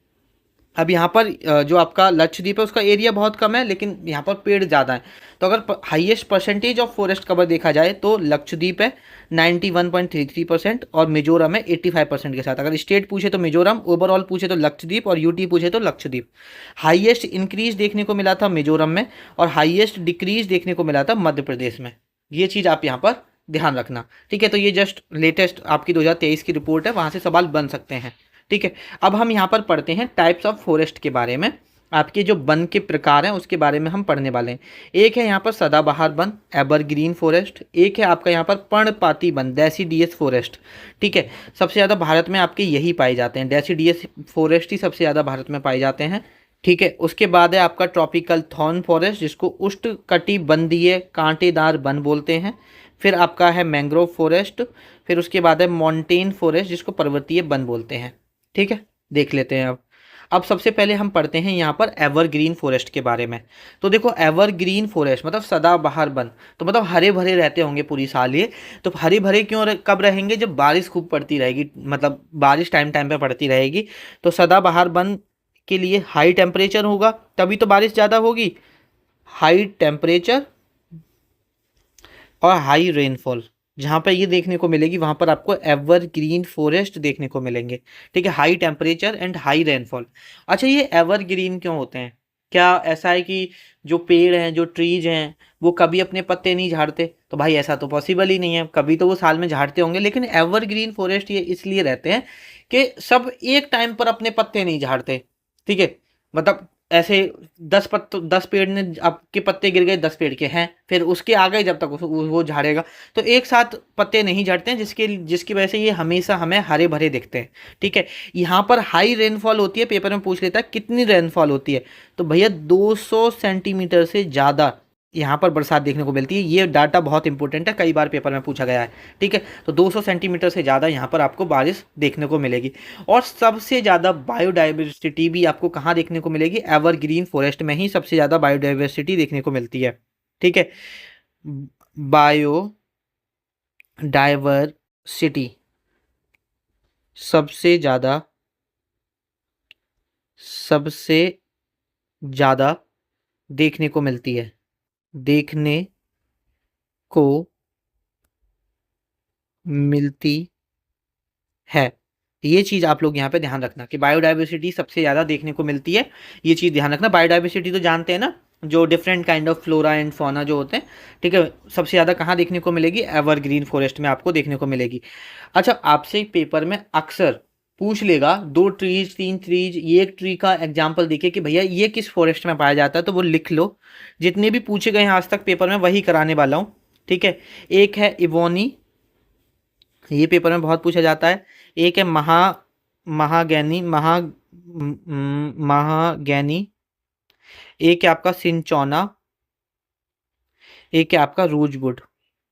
अब यहाँ पर जो आपका लक्षद्वीप है उसका एरिया बहुत कम है लेकिन यहाँ पर पेड़ ज़्यादा है, तो अगर highest percentage of forest cover देखा जाए तो लक्षद्वीप है 91.33% और मिजोरम है 85% के साथ। अगर स्टेट पूछे तो मिजोरम, ओवरऑल पूछे तो लक्षद्वीप, और यूटी पूछे तो लक्षद्वीप। हाईएस्ट इंक्रीज देखने को मिला था मिजोरम में और हाईएस्ट डिक्रीज देखने को मिला था मध्य प्रदेश में। ये चीज़ आप यहाँ पर ध्यान रखना, ठीक है। तो ये जस्ट लेटेस्ट आपकी 2023 की रिपोर्ट है, वहाँ से सवाल बन सकते हैं, ठीक है। अब हम यहाँ पर पढ़ते हैं टाइप्स ऑफ फॉरेस्ट के बारे में, आपके जो वन के प्रकार हैं उसके बारे में हम पढ़ने वाले हैं। एक है यहाँ पर सदाबहार वन, एवरग्रीन फॉरेस्ट। एक है आपका यहाँ पर पर्णपाती वन, डेसिडियस फॉरेस्ट, ठीक है। सबसे ज़्यादा भारत में आपके यही पाए जाते हैं, डेसिडियस फॉरेस्ट ही सबसे ज़्यादा भारत में पाए जाते हैं, ठीक है। उसके बाद है आपका ट्रॉपिकल थॉर्न फॉरेस्ट जिसको उष्णकटिबंधीय कांटेदार वन बोलते हैं। फिर आपका है मैंग्रोव फॉरेस्ट, फिर उसके बाद है माउंटेन फॉरेस्ट जिसको पर्वतीय वन बोलते हैं, ठीक है। देख लेते हैं अब सबसे पहले हम पढ़ते हैं यहाँ पर एवरग्रीन फॉरेस्ट के बारे में। तो देखो एवरग्रीन फॉरेस्ट मतलब सदाबहार वन, तो मतलब हरे भरे रहते होंगे पूरी साल ये। तो हरे भरे कब रहेंगे, जब बारिश खूब पड़ती रहेगी, मतलब बारिश टाइम टाइम पे पड़ती रहेगी। तो सदाबहार वन के लिए हाई टेम्परेचर होगा तभी तो बारिश ज़्यादा होगी, हाई टेम्परेचर और हाई रेनफॉल जहाँ पर ये देखने को मिलेगी वहाँ पर आपको एवरग्रीन फॉरेस्ट देखने को मिलेंगे, ठीक है। High temperature and high rainfall. अच्छा ये एवरग्रीन क्यों होते हैं, क्या ऐसा है कि जो पेड़ हैं जो ट्रीज हैं वो कभी अपने पत्ते नहीं झाड़ते, तो भाई ऐसा तो पॉसिबल ही नहीं है, कभी तो वो साल में झाड़ते होंगे। लेकिन एवरग्रीन फॉरेस्ट ये इसलिए रहते हैं कि सब एक टाइम पर अपने पत्ते नहीं झाड़ते, ठीक है। मतलब ऐसे 10 पेड़ ने आपके पत्ते गिर गए, 10 पेड़ के हैं, फिर उसके आगे जब तक वो झाड़ेगा तो एक साथ पत्ते नहीं झड़ते हैं, जिसकी वजह से ये हमेशा हमें हरे भरे दिखते हैं, ठीक है। यहाँ पर हाई रेनफॉल होती है, पेपर में पूछ लेता है कितनी रेनफॉल होती है, तो भैया 200 सेंटीमीटर से ज़्यादा यहाँ पर बरसात देखने को मिलती है। ये डाटा बहुत इंपॉर्टेंट है, कई बार पेपर में पूछा गया है, ठीक है। तो 200 सेंटीमीटर से ज़्यादा यहाँ पर आपको बारिश देखने को मिलेगी। और सबसे ज़्यादा बायोडाइवर्सिटी भी आपको कहाँ देखने को मिलेगी, एवरग्रीन फॉरेस्ट में ही सबसे ज़्यादा बायोडाइवर्सिटी देखने को मिलती है, ठीक है। बायोडाइवर्सिटी सबसे ज़्यादा देखने को मिलती है, देखने को मिलती है। ये चीज़ आप लोग यहाँ पे ध्यान रखना कि बायोडाइवर्सिटी सबसे ज़्यादा देखने को मिलती है, ये चीज़ ध्यान रखना। बायोडाइवर्सिटी तो जानते हैं ना, जो different kind of flora and fauna जो होते हैं, ठीक है। सबसे ज़्यादा कहाँ देखने को मिलेगी, एवरग्रीन फॉरेस्ट में आपको देखने को मिलेगी। अच्छा आपसे पेपर में अक्सर पूछ लेगा 2 ट्रीज 3 ट्रीज, ये एक ट्री का एग्जाम्पल देखे कि भैया ये किस फॉरेस्ट में पाया जाता है, तो वो लिख लो। जितने भी पूछे गए हैं आज तक पेपर में वही कराने वाला हूँ, ठीक है। एक है इवोनी, ये पेपर में बहुत पूछा जाता है। एक है महागैनी, एक है आपका सिंचौना, एक है आपका रोजवुड।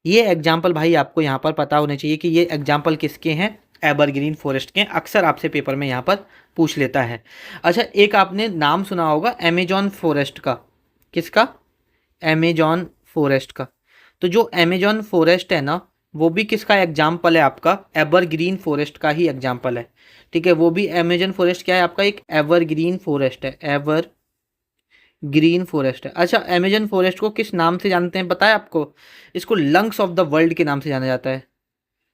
ये एग्जाम्पल भाई आपको यहाँ पर पता होने चाहिए कि ये एग्जाम्पल किसके हैं, एवरग्रीन फॉरेस्ट के। अक्सर आपसे पेपर में यहाँ पर पूछ लेता है। अच्छा एक आपने नाम सुना होगा अमेजॉन फॉरेस्ट का, किसका, अमेजॉन फॉरेस्ट का। तो जो अमेजॉन फॉरेस्ट है ना, वो भी किसका एग्जाम्पल है, आपका एवरग्रीन फॉरेस्ट का ही एग्जाम्पल है। ठीक है, वो भी अमेजॉन फॉरेस्ट क्या है आपका, एक एवरग्रीन फॉरेस्ट है, एवर ग्रीन फॉरेस्ट है। अच्छा, अमेजन फॉरेस्ट को किस नाम से जानते हैं पता है आपको? इसको लंग्स ऑफ द वर्ल्ड के नाम से जाना जाता है,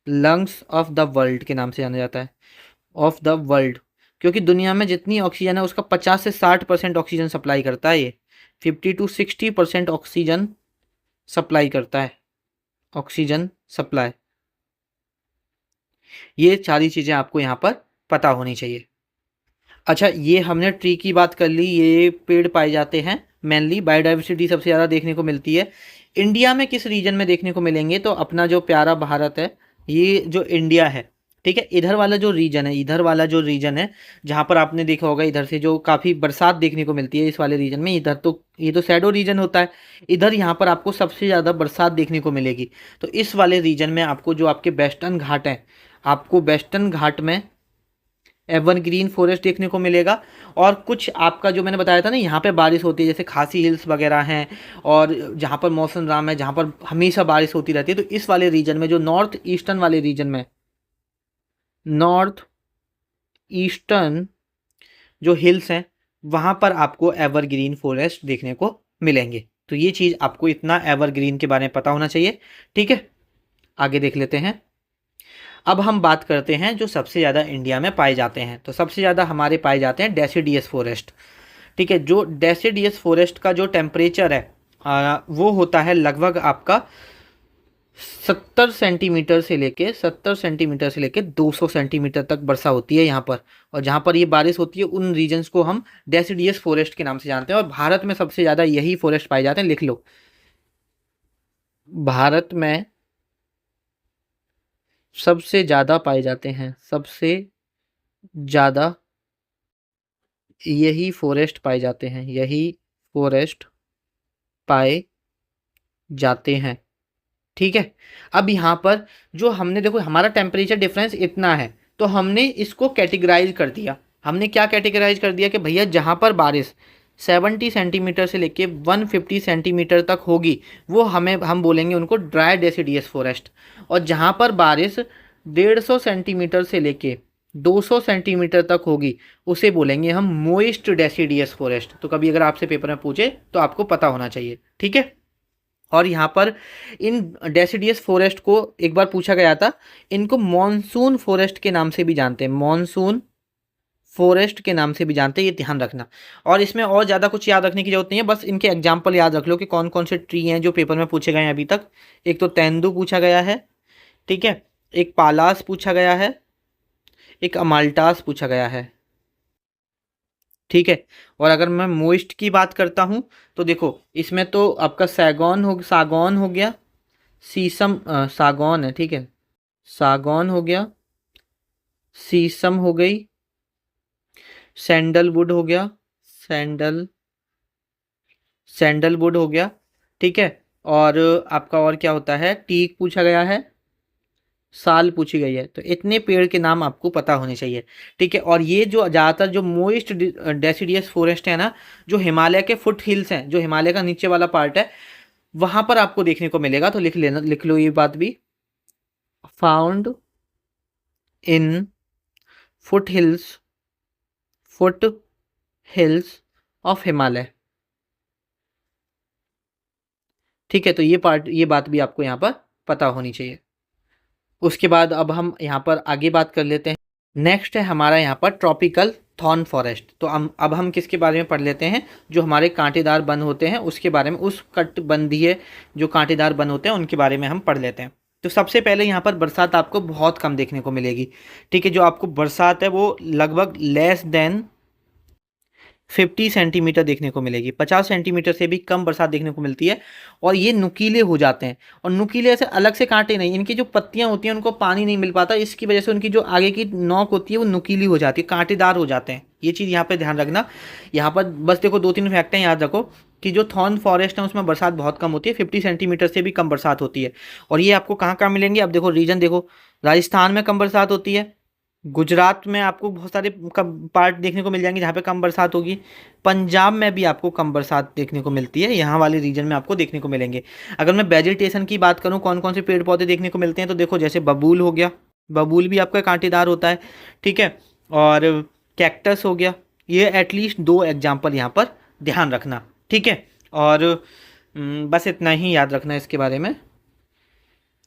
लंग्स ऑफ द वर्ल्ड के नाम से जाना जाता है, ऑफ द वर्ल्ड। क्योंकि दुनिया में जितनी ऑक्सीजन है उसका 50 से 60% ऑक्सीजन सप्लाई करता है ये, 50 to 60% ऑक्सीजन सप्लाई करता है, ऑक्सीजन सप्लाई। ये सारी चीज़ें आपको यहाँ पर पता होनी चाहिए। अच्छा, ये हमने ट्री की बात कर ली, ये पेड़ पाए जाते हैं मेनली, बायोडाइवर्सिटी सबसे ज़्यादा देखने को मिलती है। इंडिया में किस रीजन में देखने को मिलेंगे, तो अपना जो प्यारा भारत है, ये जो इंडिया है, ठीक है, इधर वाला जो रीजन है, इधर वाला जो रीजन है, जहाँ पर आपने देखा होगा इधर से जो काफ़ी बरसात देखने को मिलती है इस वाले रीजन में, इधर तो ये तो शैडो रीजन होता है, इधर यहाँ पर आपको सबसे ज़्यादा बरसात देखने को मिलेगी। तो इस वाले रीजन में आपको जो आपके वेस्टर्न घाट हैं, आपको वेस्टर्न घाट में एवरग्रीन फॉरेस्ट देखने को मिलेगा। और कुछ आपका जो मैंने बताया था ना, यहाँ पे बारिश होती है, जैसे खासी हिल्स वगैरह हैं, और जहाँ पर मौसम राम है, जहाँ पर हमेशा बारिश होती रहती है, तो इस वाले रीजन में, जो नॉर्थ ईस्टर्न वाले रीजन में, नॉर्थ ईस्टर्न जो हिल्स हैं, वहाँ पर आपको एवरग्रीन फॉरेस्ट देखने को मिलेंगे। तो ये चीज़ आपको इतना एवरग्रीन के बारे में पता होना चाहिए। ठीक है, आगे देख लेते हैं। अब हम बात करते हैं जो सबसे ज़्यादा इंडिया में पाए जाते हैं, तो सबसे ज़्यादा हमारे पाए जाते हैं डेसिडियस फॉरेस्ट। ठीक है, जो डेसिडियस फॉरेस्ट का जो टेम्परेचर है वो होता है लगभग आपका 70 सेंटीमीटर से लेके 200 सेंटीमीटर तक वर्षा होती है यहाँ पर। और जहाँ पर ये बारिश होती है उन रीजन्स को हम डेसिडियस फॉरेस्ट के नाम से जानते हैं। और भारत में सबसे ज़्यादा यही फॉरेस्ट पाए जाते हैं, लिख लो, भारत में सबसे ज़्यादा पाए जाते हैं, सबसे ज़्यादा यही फॉरेस्ट पाए जाते हैं, यही फॉरेस्ट पाए जाते हैं। ठीक है, अब यहाँ पर जो हमने देखो हमारा टेम्परेचर डिफरेंस इतना है, तो हमने इसको कैटेगराइज कर दिया। हमने क्या कैटेगराइज कर दिया कि भैया जहाँ पर बारिश 70 सेंटीमीटर से लेके 150 सेंटीमीटर तक होगी, वो हम बोलेंगे उनको ड्राई डेसिडियस फॉरेस्ट। और जहाँ पर बारिश 150 सेंटीमीटर से लेके 200 सेंटीमीटर तक होगी, उसे बोलेंगे हम मोइस्ट डेसिडियस फॉरेस्ट। तो कभी अगर आपसे पेपर में पूछे तो आपको पता होना चाहिए। ठीक है, और यहाँ पर इन डेसिडियस फॉरेस्ट को एक बार पूछा गया था, इनको मॉनसून फॉरेस्ट के नाम से भी जानते हैं, मॉनसून फॉरेस्ट के नाम से भी जानते हैं, ये ध्यान रखना। और इसमें और ज़्यादा कुछ याद रखने की जरूरत नहीं है, बस इनके एग्जाम्पल याद रख लो कि कौन कौन से ट्री हैं जो पेपर में पूछे गए हैं अभी तक। एक तो तेंदू पूछा गया है, ठीक है, एक पालास पूछा गया है, एक अमाल्टास पूछा गया है। ठीक है, और अगर मैं मोइस्ट की बात करता हूँ तो देखो इसमें तो आपका सागौन हो गया, शीशम, सागौन है, ठीक है, सागौन हो गया, शीशम हो गई, सैंडलवुड हो गया, सैंडलवुड हो गया। ठीक है, और आपका और क्या होता है, टीक पूछा गया है, साल पूछी गई है। तो इतने पेड़ के नाम आपको पता होने चाहिए। ठीक है, और ये जो ज़्यादातर जो मोइस्ट डेसिडियस फॉरेस्ट है ना, जो हिमालय के फुट हिल्स हैं, जो हिमालय का नीचे वाला पार्ट है, वहाँ पर आपको देखने को मिलेगा। तो लिख लो ये बात भी, found in foot hills of Himalaya. ठीक है, तो ये बात भी आपको यहाँ पर पता होनी चाहिए। उसके बाद अब हम यहाँ पर आगे बात कर लेते हैं। नेक्स्ट है हमारा यहाँ पर ट्रॉपिकल थॉर्न फॉरेस्ट। तो अब हम किसके बारे में पढ़ लेते हैं, जो हमारे कांटेदार वन होते हैं उसके बारे में, उस कटिबंधीय जो कांटेदार वन होते हैं उनके बारे में हम पढ़ लेते हैं। तो सबसे पहले यहाँ पर बरसात आपको बहुत कम देखने को मिलेगी। ठीक है, जो आपको बरसात है वो लगभग लेस देन 50 सेंटीमीटर देखने को मिलेगी, 50 सेंटीमीटर से भी कम बरसात देखने को मिलती है। और ये नुकीले हो जाते हैं, और नुकीले ऐसे अलग से कांटे नहीं, इनकी जो पत्तियां होती हैं उनको पानी नहीं मिल पाता, इसकी वजह से उनकी जो आगे की नोक होती है वो नुकीली हो जाती है, कांटेदार हो जाते हैं। ये चीज़ यहाँ पे ध्यान रखना। यहाँ पर बस देखो 2-3 फैक्ट हैं, याद रखो कि जो थॉर्न फॉरेस्ट है उसमें बरसात बहुत कम होती है, 50 सेंटीमीटर से भी कम बरसात होती है। और ये आपको कहाँ कहाँ मिलेंगे, अब देखो रीजन देखो, राजस्थान में कम बरसात होती है, गुजरात में आपको बहुत सारे पार्ट देखने को मिल जाएंगे जहाँ पे कम बरसात होगी। पंजाब में भी आपको कम बरसात देखने को मिलती है, यहाँ वाले रीजन में आपको देखने को मिलेंगे। अगर मैं वेजिटेशन की बात करूँ कौन कौन से पेड़ पौधे देखने को मिलते हैं, तो देखो जैसे बबूल हो गया, बबूल भी आपका कांटेदार होता है, ठीक है। और कैक्टस हो गया, ये एटलीस्ट 2 एग्जाम्पल यहाँ पर ध्यान रखना, ठीक है। और बस इतना ही याद रखना इसके बारे में।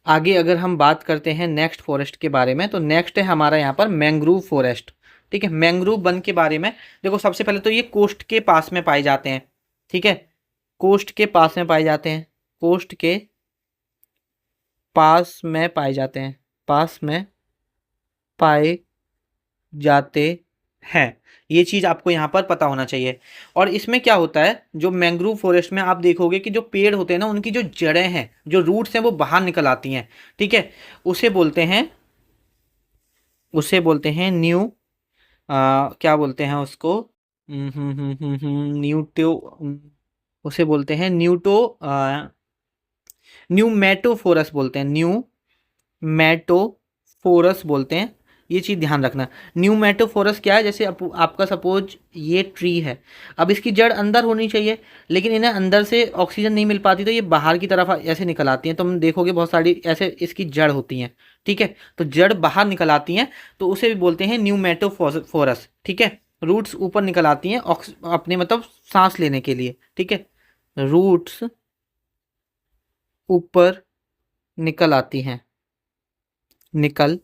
आगे अगर हम बात करते हैं नेक्स्ट फॉरेस्ट के बारे में, तो नेक्स्ट है हमारा यहाँ पर मैंग्रोव फॉरेस्ट, ठीक है। मैंग्रोव वन के बारे में देखो, सबसे पहले तो ये कोस्ट के पास में पाए जाते हैं, ठीक है। कोस्ट के पास में पाए जाते हैं, कोस्ट के पास में पाए जाते हैं, पास में पाए जाते हैं। ये चीज़ आपको यहाँ पर पता होना चाहिए। और इसमें क्या होता है, जो मैंग्रोव फॉरेस्ट में आप देखोगे कि जो पेड़ होते हैं ना, उनकी जो जड़ें हैं, जो रूट्स हैं, वो बाहर निकल आती हैं, ठीक है। उसे बोलते हैं, उसे बोलते हैं न्यू क्या बोलते हैं उसको, न्यूटो, उसे बोलते हैं न्यूमेटोफोरस बोलते हैं, न्यूमेटोफोरस बोलते हैं। ये चीज़ ध्यान रखना। न्यूमेटोफोरस क्या है, जैसे आपका सपोज ये ट्री है, अब इसकी जड़ अंदर होनी चाहिए, लेकिन इन्हें अंदर से ऑक्सीजन नहीं मिल पाती, तो ये बाहर की तरफ ऐसे निकल आती हैं। तो हम देखोगे बहुत सारी ऐसे इसकी जड़ होती हैं, ठीक है। तो जड़ बाहर निकल आती हैं, तो उसे भी बोलते हैं न्यूमेटोफोरस, ठीक है। रूट्स ऊपर निकल आती हैं अपने मतलब सांस लेने के लिए, ठीक है। रूट्स ऊपर निकल आती हैं, निकल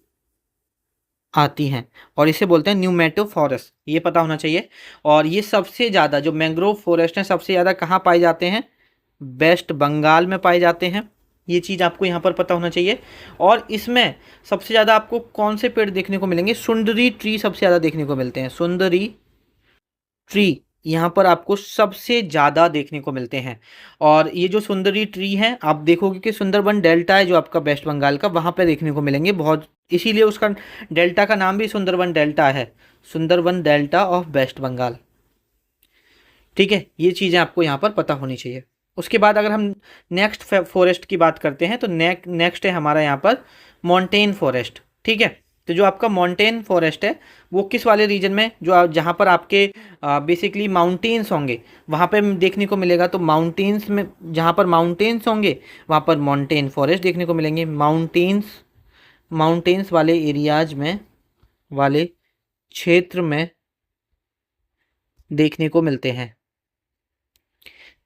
आती हैं, और इसे बोलते हैं न्यूमेटोफोरस, ये पता होना चाहिए। और ये सबसे ज़्यादा जो मैंग्रोव फॉरेस्ट हैं, सबसे ज़्यादा कहाँ पाए जाते हैं, वेस्ट बंगाल में पाए जाते हैं। ये चीज़ आपको यहाँ पर पता होना चाहिए। और इसमें सबसे ज़्यादा आपको कौन से पेड़ देखने को मिलेंगे, सुंदरी ट्री सबसे ज़्यादा देखने को मिलते हैं, सुंदरी ट्री यहाँ पर आपको सबसे ज़्यादा देखने को मिलते हैं। और ये जो सुंदरी ट्री हैं, आप देखोगे कि सुंदरबन डेल्टा है जो आपका वेस्ट बंगाल का, वहाँ पे देखने को मिलेंगे बहुत, इसीलिए उसका डेल्टा का नाम भी सुंदरबन डेल्टा है, सुंदरबन डेल्टा ऑफ वेस्ट बंगाल, ठीक है। ये चीज़ें आपको यहाँ पर पता होनी चाहिए। उसके बाद अगर हम नेक्स्ट फॉरेस्ट की बात करते हैं, तो नेक्स्ट है हमारा यहाँ पर मॉन्टेन फॉरेस्ट, ठीक है। तो जो आपका मॉन्टेन फॉरेस्ट है, वो किस वाले रीजन में, जो जहाँ पर आपके बेसिकली माउंटेन्स होंगे, वहाँ पे देखने को मिलेगा। तो माउंटेन्स में, जहाँ पर माउंटेन्स होंगे, वहाँ पर मॉन्टेन फॉरेस्ट देखने को मिलेंगे। माउंटेन्स वाले एरियाज में, वाले क्षेत्र में देखने को मिलते हैं,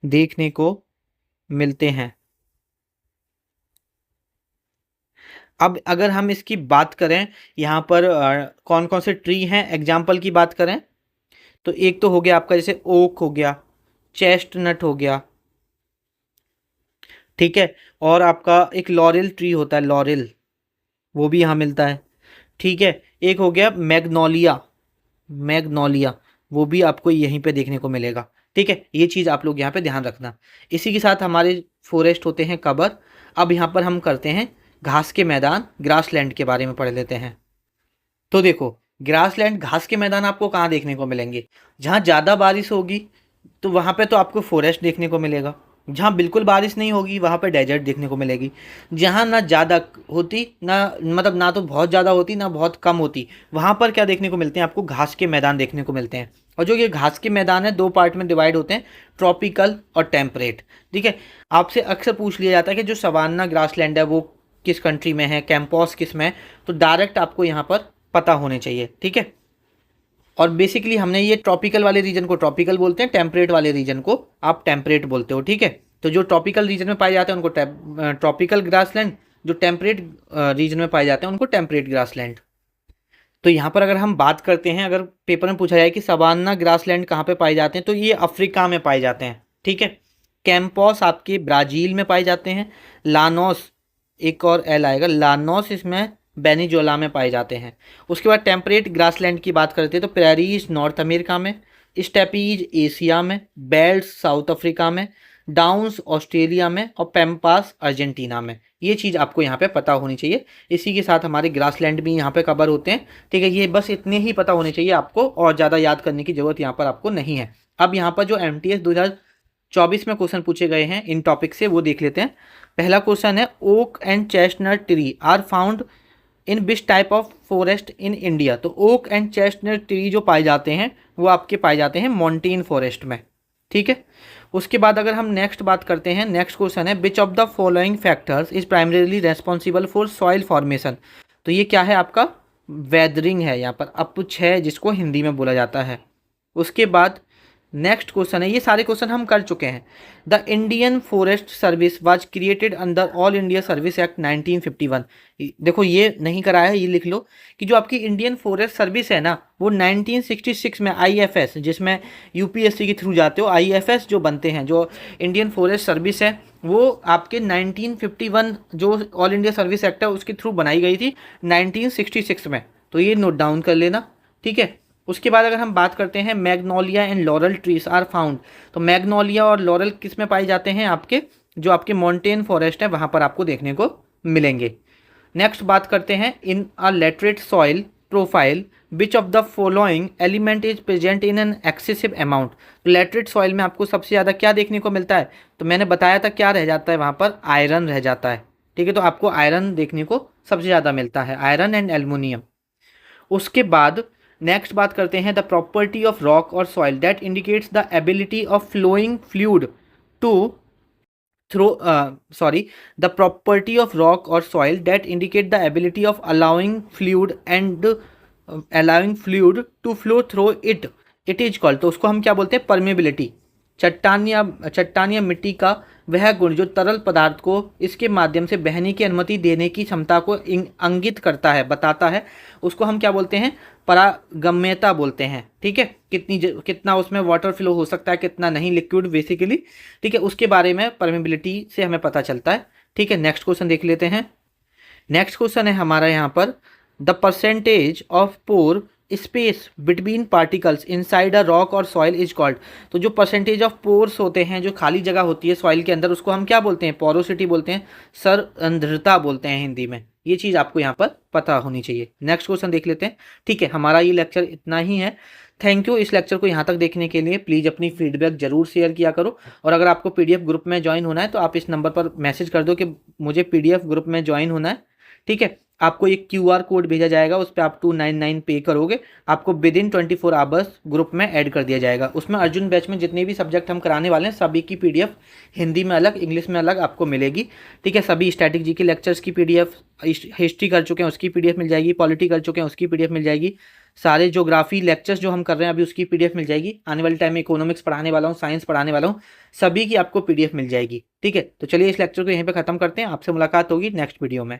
देखने को मिलते हैं। अब अगर हम इसकी बात करें, यहाँ पर कौन कौन से ट्री हैं, एग्जाम्पल की बात करें, तो एक तो हो गया आपका जैसे ओक हो गया, चेस्टनट हो गया, ठीक है। और आपका एक लॉरेल ट्री होता है, लॉरेल, वो भी यहाँ मिलता है, ठीक है। एक हो गया मैग्नोलिया, मैग्नोलिया, वो भी आपको यहीं पे देखने को मिलेगा, ठीक है। ये चीज़ आप लोग यहाँ पे ध्यान रखना। इसी के साथ हमारे फॉरेस्ट होते हैं कवर। अब यहाँ पर हम करते हैं घास के मैदान, ग्रासलैंड के बारे में पढ़ लेते हैं। तो देखो, ग्रासलैंड, घास के मैदान आपको कहाँ देखने को मिलेंगे, जहाँ ज़्यादा बारिश होगी तो वहाँ पे तो आपको फॉरेस्ट देखने को मिलेगा, जहाँ बिल्कुल बारिश नहीं होगी वहाँ पे डेजर्ट देखने को मिलेगी, जहाँ ना ज़्यादा होती ना, मतलब ना तो बहुत ज़्यादा होती ना बहुत कम होती, वहाँ पर क्या देखने को मिलते हैं, आपको घास के मैदान देखने को मिलते हैं। और जो ये घास के मैदान है, 2 पार्ट में डिवाइड होते हैं, ट्रॉपिकल और टेम्परेट, ठीक है। आपसे अक्सर पूछ लिया जाता है कि जो सवान्ना ग्रासलैंड है वो किस कंट्री में है, कैंपॉस किस में है, तो डायरेक्ट आपको यहाँ पर पता होने चाहिए, ठीक है। और बेसिकली हमने ये ट्रॉपिकल वाले रीजन को ट्रॉपिकल बोलते हैं, टेम्परेट वाले रीजन को आप टेम्परेट बोलते हो, ठीक है। तो जो ट्रॉपिकल रीजन में पाए जाते हैं उनको ट्रॉपिकल ग्रासलैंड, जो टेम्परेट रीजन में पाए जाते हैं उनको टेम्परेट ग्रासलैंड। तो यहाँ पर अगर हम बात करते हैं, अगर पेपर में पूछा जाए कि सवान्ना ग्रासलैंड कहाँ पे पाए जाते हैं, तो ये अफ्रीका में पाए जाते हैं, ठीक है। कैंपॉस आपके ब्राज़ील में पाए जाते हैं। लानोस, एक और एल आएगा, लानोस इसमें वेनेजुएला में पाए जाते हैं। उसके बाद टेम्परेट ग्रासलैंड की बात करते हैं, तो प्रेरीज नॉर्थ अमेरिका में, स्टेपीज एशिया में, बेल्ट साउथ अफ्रीका में, डाउन्स ऑस्ट्रेलिया में, और पैम्पास अर्जेंटीना में। ये चीज़ आपको यहाँ पे पता होनी चाहिए। इसी के साथ हमारे ग्रासलैंड भी यहाँ पे कवर होते हैं, ठीक है। ये बस इतने ही पता होने चाहिए आपको, और ज़्यादा याद करने की ज़रूरत यहाँ पर आपको नहीं है। अब यहाँ पर जो MTS 2024 में क्वेश्चन पूछे गए हैं इन टॉपिक से, वो देख लेते हैं। पहला क्वेश्चन है, oak and chestnut tree are found in which type of forest in India. तो ओक एंड चेस्टनट ट्री जो पाए जाते हैं वो आपके पाए जाते हैं मॉन्टेन फॉरेस्ट में, ठीक है। उसके बाद अगर हम नेक्स्ट बात करते हैं, नेक्स्ट क्वेश्चन है विच of the following factors is primarily responsible for soil formation. तो ये क्या है आपका वेदरिंग है, यहाँ पर अपुछ है जिसको हिंदी में बोला जाता है। उसके बाद नेक्स्ट क्वेश्चन है, ये सारे क्वेश्चन हम कर चुके हैं। The Indian forest service was created under all India service act 1951। देखो ये नहीं कराया है, ये लिख लो कि जो आपकी इंडियन फॉरेस्ट सर्विस है ना वो 1966 में आईएफएस, जिसमें यूपीएससी के थ्रू जाते हो, आईएफएस जो बनते हैं, जो इंडियन फॉरेस्ट सर्विस है वो आपके 1951 जो ऑल इंडिया सर्विस एक्ट है उसके थ्रू बनाई गई थी 1966 में। तो ये नोट डाउन कर लेना, ठीक है। उसके बाद अगर हम बात करते हैं magnolia and laurel trees are found. तो मैग्नोलिया और लॉरल किस में पाए जाते हैं, आपके जो आपके माउंटेन फॉरेस्ट है वहाँ पर आपको देखने को मिलेंगे। नेक्स्ट बात करते हैं in a laterite soil profile which of the following element is present in an excessive amount. तो लेटरेट सॉइल में आपको सबसे ज़्यादा क्या देखने को मिलता है, तो मैंने बताया था क्या रह जाता है वहाँ पर, आयरन रह जाता है, ठीक है। तो आपको आयरन देखने को सबसे ज़्यादा मिलता है, आयरन एंड एल्युमिनियम। उसके बाद नेक्स्ट बात करते हैं द प्रॉपर्टी ऑफ रॉक और soil that indicates the ability of flowing fluid to through the property of rock और soil that indicate the ability of allowing fluid and allowing fluid to flow through it, it is called. तो उसको हम क्या बोलते हैं, permeability. चट्टान या मिट्टी का वह गुण जो तरल पदार्थ को इसके माध्यम से बहने की अनुमति देने की क्षमता को इंगित करता है, बताता है, उसको हम क्या बोलते हैं, पारगम्यता बोलते हैं, ठीक है। कितना उसमें वाटर फ्लो हो सकता है, कितना नहीं, लिक्विड बेसिकली, ठीक है। उसके बारे में परमेबिलिटी से हमें पता चलता है, ठीक है। नेक्स्ट क्वेश्चन देख लेते हैं। नेक्स्ट क्वेश्चन है हमारा यहाँ पर the percentage of pore space between particles inside a rock और सॉइल इज कॉल्ड। तो जो परसेंटेज ऑफ पोर्स होते हैं, जो खाली जगह होती है सॉइल के अंदर, उसको हम क्या बोलते हैं, पोरोसिटी बोलते हैं, सरंध्रता बोलते हैं हिंदी में। ये चीज़ आपको यहाँ पर पता होनी चाहिए। नेक्स्ट क्वेश्चन देख लेते हैं, ठीक है। हमारा ये लेक्चर इतना ही है। थैंक यू इस लेक्चर को यहाँ तक देखने के लिए। प्लीज़ अपनी फीडबैक जरूर शेयर किया करो, और अगर आपको पीडीएफ ग्रुप में ज्वाइन होना है तो आप इस नंबर पर मैसेज कर दो कि मुझे पीडीएफ ग्रुप में ज्वाइन होना है, ठीक है। आपको एक क्यूआर कोड भेजा जाएगा, उस पर आप 299 पे करोगे, आपको विद इन 24 आवर्स ग्रुप में ऐड कर दिया जाएगा। उसमें अर्जुन बैच में जितने भी सब्जेक्ट हम कराने वाले हैं सभी की पीडीएफ हिंदी में अलग, इंग्लिश में अलग आपको मिलेगी, ठीक है। सभी स्टैटिक जी के लेक्चर्स की पीडीएफ, हिस्ट्री कर चुके हैं उसकी पीडीएफ मिल जाएगी, पॉलिटी कर चुके हैं उसकी पीडीएफ मिल जाएगी, सारे ज्योग्राफी लेक्चर्स जो हम कर रहे हैं अभी उसकी पीडीएफ मिल जाएगी। आने वाले टाइम में इकोनॉमिक्स पढ़ाने वाला हूँ, साइंस पढ़ाने वाला हूँ, सभी की आपको पीडीएफ मिल जाएगी, ठीक है। तो चलिए इस लेक्चर को यहीं पे खत्म करते हैं, आपसे मुलाकात होगी नेक्स्ट वीडियो में।